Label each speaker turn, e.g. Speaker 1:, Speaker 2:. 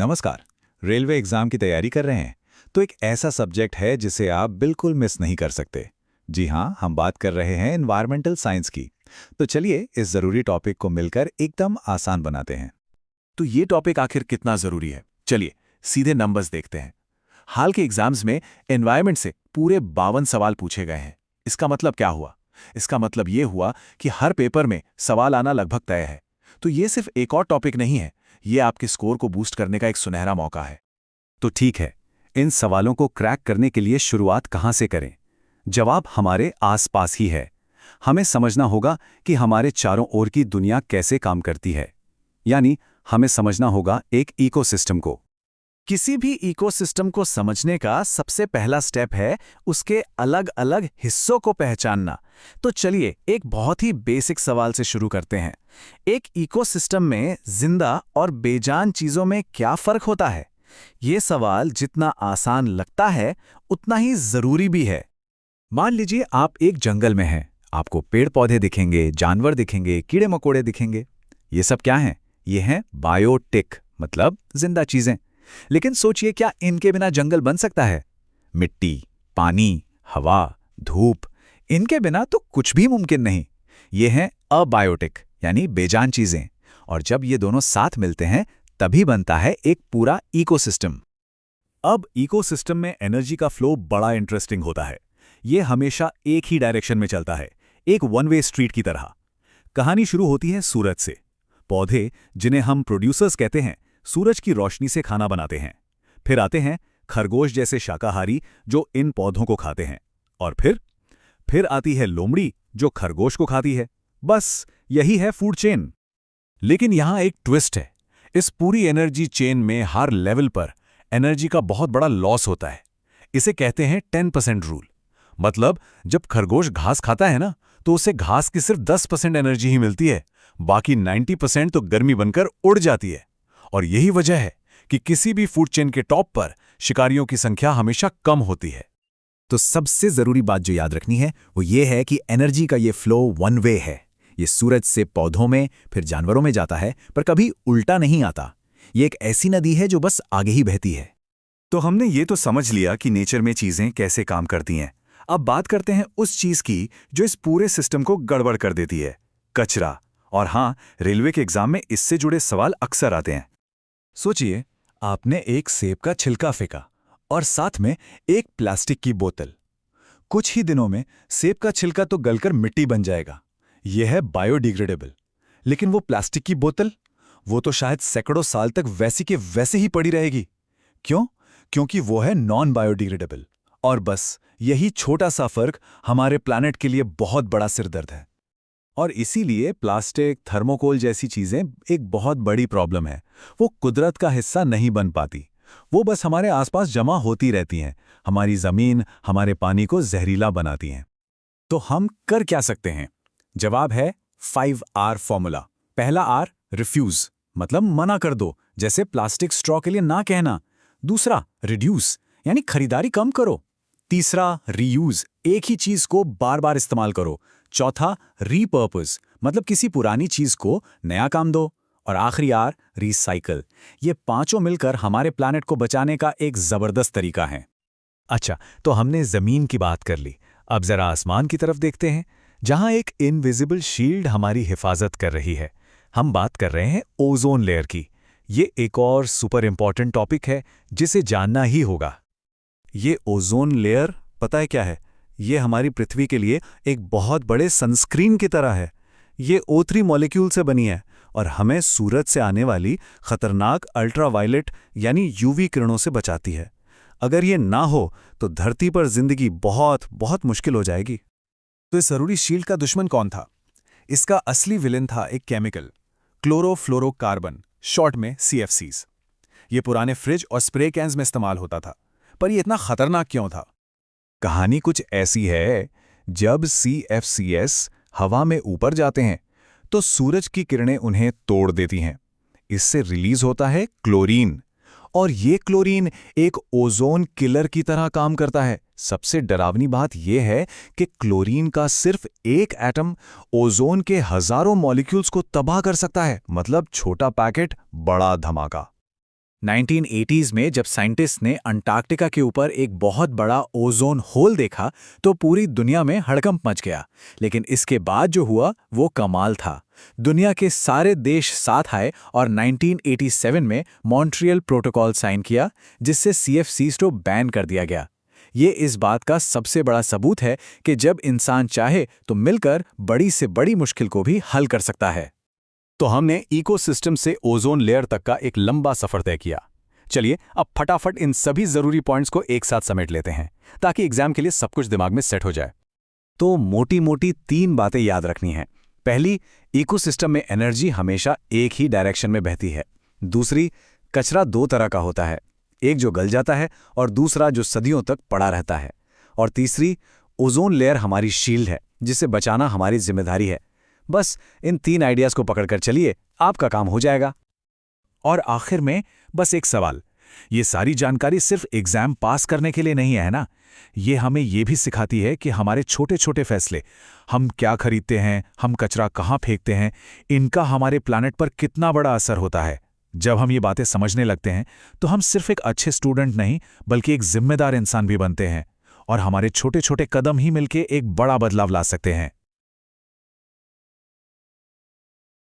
Speaker 1: नमस्कार। Railway exam की तैयारी कर रहे हैं तो एक ऐसा सब्जेक्ट है जिसे आप बिल्कुल मिस नहीं कर सकते। जी हाँ, हम बात कर रहे हैं एनवायरमेंटल साइंस की। तो चलिए इस जरूरी टॉपिक को मिलकर एकदम आसान बनाते हैं।
Speaker 2: तो ये टॉपिक आखिर कितना जरूरी है? चलिए सीधे नंबर्स देखते हैं। हाल के एग्जाम्स में एनवायरनमेंट से पूरे 52 सवाल पूछे गए हैं। इसका मतलब क्या हुआ? इसका मतलब ये हुआ कि हर पेपर में सवाल आना लगभग तय है। तो ये सिर्फ एक और टॉपिक नहीं है, ये आपके स्कोर को बूस्ट करने का एक सुनहरा मौका है।
Speaker 1: तो ठीक है, इन सवालों को क्रैक करने के लिए शुरुआत कहाँ से करें? जवाब हमारे आसपास ही है। हमें समझना होगा कि हमारे चारों ओर की दुनिया कैसे काम करती है। यानी हमें समझना होगा एक इकोसिस्टम को।
Speaker 2: किसी भी इकोसिस्टम को समझने का सबसे पहला स्टेप है उसके अलग अलग हिस्सों को पहचानना। तो चलिए एक बहुत ही बेसिक सवाल से शुरू करते हैं। एक इकोसिस्टम में जिंदा और बेजान चीजों में क्या फर्क होता है? ये सवाल जितना आसान लगता है उतना ही जरूरी भी है।
Speaker 1: मान लीजिए आप एक जंगल में हैं। आपको पेड़ पौधे दिखेंगे, जानवर दिखेंगे, कीड़े मकोड़े दिखेंगे। ये सब क्या हैं? ये हैं बायोटिक, मतलब जिंदा चीजें। लेकिन सोचिए, क्या इनके बिना जंगल बन सकता है? मिट्टी, पानी, हवा, धूप, इनके बिना तो कुछ भी मुमकिन नहीं। ये हैं अबायोटिक, यानी बेजान चीजें। और जब ये दोनों साथ मिलते हैं तभी बनता है एक पूरा इकोसिस्टम। अब इकोसिस्टम में एनर्जी का फ्लो बड़ा इंटरेस्टिंग होता है। ये हमेशा एक ही डायरेक्शन में चलता है, एक वन वे स्ट्रीट की तरह। कहानी शुरू होती है सूरज से। पौधे, जिन्हें हम प्रोड्यूसर्स कहते हैं, सूरज की रोशनी से खाना बनाते हैं। फिर आते हैं खरगोश जैसे शाकाहारी जो इन पौधों को खाते हैं। और फिर आती है लोमड़ी जो खरगोश को खाती है। बस यही है फूड चेन। लेकिन यहां एक ट्विस्ट है। इस पूरी एनर्जी चेन में हर लेवल पर एनर्जी का बहुत बड़ा लॉस होता है। इसे कहते हैं 10% रूल। मतलब जब खरगोश घास खाता है ना, तो उसे घास की सिर्फ 10% एनर्जी ही मिलती है। बाकी 90% तो गर्मी बनकर उड़ जाती है। और यही वजह है कि किसी भी फूड चेन के टॉप पर शिकारियों की संख्या हमेशा कम होती है।
Speaker 3: तो सबसे जरूरी बात जो याद रखनी है वो ये है कि एनर्जी का ये फ्लो वन वे है। ये सूरज से पौधों में फिर जानवरों में जाता है, पर कभी उल्टा नहीं आता। ये एक ऐसी नदी है जो बस आगे ही बहती है।
Speaker 1: तो हमने ये तो समझ लिया कि नेचर में चीजें कैसे काम करती हैं। अब बात करते हैं उस चीज की जो इस पूरे सिस्टम को गड़बड़ कर देती है, कचरा। और हाँ, रेलवे के एग्जाम में इससे जुड़े सवाल अक्सर आते हैं। सोचिए, आपने एक सेब का छिलका फेंका और साथ में एक प्लास्टिक की बोतल। कुछ ही दिनों में सेब का छिलका तो गलकर मिट्टी बन जाएगा। यह है बायोडिग्रेडेबल। लेकिन वो प्लास्टिक की बोतल, वो तो शायद सैकड़ों साल तक वैसी के वैसे ही पड़ी रहेगी। क्यों? क्योंकि वो है नॉन बायोडिग्रेडेबल। और बस यही छोटा सा फर्क हमारे प्लैनेट के लिए बहुत बड़ा सिरदर्द है। और इसीलिए प्लास्टिक, थर्मोकोल जैसी चीजें एक बहुत बड़ी प्रॉब्लम है। वो कुदरत का हिस्सा नहीं बन पाती। वो बस हमारे आसपास जमा होती रहती हैं, हमारी जमीन, हमारे पानी को जहरीला बनाती हैं। तो हम कर क्या सकते हैं? जवाब है 5R फॉर्मूला। पहला आर, रिफ्यूज, मतलब मना कर दो, जैसे प्लास्टिक स्ट्रॉ के लिए ना कहना। दूसरा, रिड्यूस, यानी खरीदारी कम करो। तीसरा, रीयूज, एक ही चीज को बार बार इस्तेमाल करो। चौथा, रीपर्पस, मतलब किसी पुरानी चीज को नया काम दो। और आखिरी आर, रिसाइकल। ये पांचों मिलकर हमारे प्लैनेट को बचाने का एक जबरदस्त तरीका है। अच्छा, तो हमने जमीन की बात कर ली। अब जरा आसमान की तरफ देखते हैं, जहां एक इनविजिबल शील्ड हमारी हिफाजत कर रही है। हम बात कर रहे हैं ओजोन लेयर की। ये एक और सुपर इंपॉर्टेंट टॉपिक है जिसे जानना ही होगा। ये ओजोन लेयर पता है क्या है? ये हमारी पृथ्वी के लिए एक बहुत बड़े सनस्क्रीन की तरह है। ये O3 मॉलिक्यूल से बनी है और हमें सूरज से आने वाली खतरनाक अल्ट्रावायलेट यानी यूवी किरणों से बचाती है। अगर ये ना हो तो धरती पर जिंदगी बहुत बहुत मुश्किल हो जाएगी। तो इस जरूरी शील्ड का दुश्मन कौन था? इसका असली विलेन था एक केमिकल, क्लोरोफ्लोरोकार्बन, शॉर्ट में CFCs। ये पुराने फ्रिज और स्प्रे कैन्स में इस्तेमाल होता था। पर ये इतना खतरनाक क्यों था? कहानी कुछ ऐसी है, जब CFCs हवा में ऊपर जाते हैं तो सूरज की किरणें उन्हें तोड़ देती हैं। इससे रिलीज होता है क्लोरीन। और ये क्लोरीन एक ओजोन किलर की तरह काम करता है। सबसे डरावनी बात यह है कि क्लोरीन का सिर्फ एक एटम ओजोन के हजारों मॉलिक्यूल्स को तबाह कर सकता है। मतलब छोटा पैकेट, बड़ा धमाका।
Speaker 2: 1980s में जब साइंटिस्ट ने अंटार्कटिका के ऊपर एक बहुत बड़ा ओजोन होल देखा तो पूरी दुनिया में हड़कंप मच गया। लेकिन इसके बाद जो हुआ वो कमाल था। दुनिया के सारे देश साथ आए और 1987 में मॉन्ट्रियल प्रोटोकॉल साइन किया, जिससे CFCs को बैन कर दिया गया। ये इस बात का सबसे बड़ा सबूत है कि जब इंसान चाहे तो मिलकर बड़ी से बड़ी मुश्किल को भी हल कर सकता है।
Speaker 4: तो हमने इकोसिस्टम से ओजोन लेयर तक का एक लंबा सफर तय किया। चलिए अब फटाफट इन सभी जरूरी पॉइंट्स को एक साथ समेट लेते हैं ताकि एग्जाम के लिए सब कुछ दिमाग में सेट हो जाए।
Speaker 2: तो मोटी मोटी 3 बातें याद रखनी हैं। पहली, इकोसिस्टम में एनर्जी हमेशा एक ही डायरेक्शन में बहती है। दूसरी, कचरा 2 तरह का होता है, एक जो गल जाता है और दूसरा जो सदियों तक पड़ा रहता है। और तीसरी, ओजोन लेयर हमारी शील्ड है जिसे बचाना हमारी जिम्मेदारी है। बस इन 3 आइडियाज को पकड़कर चलिए, आपका काम हो जाएगा।
Speaker 1: और आखिर में बस एक सवाल, ये सारी जानकारी सिर्फ एग्जाम पास करने के लिए नहीं है ना, ये हमें ये भी सिखाती है कि हमारे छोटे छोटे फैसले, हम क्या खरीदते हैं, हम कचरा कहाँ फेंकते हैं, इनका हमारे प्लैनेट पर कितना बड़ा असर होता है। जब हम ये बातें समझने लगते हैं तो हम सिर्फ एक अच्छे स्टूडेंट नहीं बल्कि एक जिम्मेदार इंसान भी बनते हैं, और हमारे छोटे छोटे कदम ही मिलके एक बड़ा बदलाव ला सकते हैं।